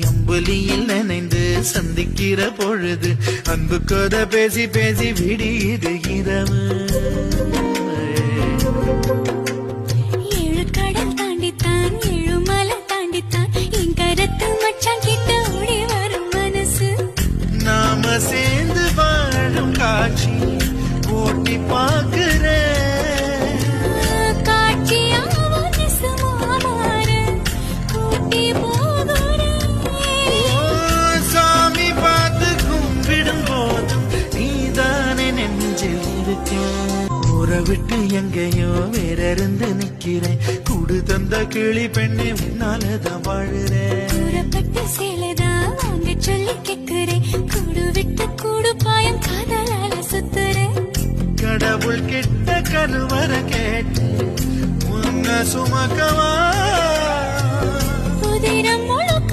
அம்புலியில் நினைந்து சந்திக்கிற பொழுது அன்பு கதை பேசி பேசி விடியுது இரவு. ஏழு கடல் தாண்டித்தான் ஏழு மலை தாண்டித்தான் என் கருத்து மச்சான் கிட்ட ஓடி வரும் மனசு. நாம சேர்ந்து வாழும் காட்சி ஓட்டி பார்க்கிறேன். சாமி பார்த்து கும்பிடும் போதும் நீதானே நெஞ்சில் இருக்க. ஊரை விட்டு எங்கேயோ வேற இருந்து நிக்கிறேன். கூடு தந்த கிளி பெண்ணே உன்னாலதான் வாழுறேன். கூறப்பட்ட சேலைதான் வாங்க சொல்லி கேட்கிறேன். கூடு விட்டு கூடு பாயம் காதலால சுத்துறேன். கடவுள் கிட்ட கருவறை கேட்டு உன்னை சுமக்கவா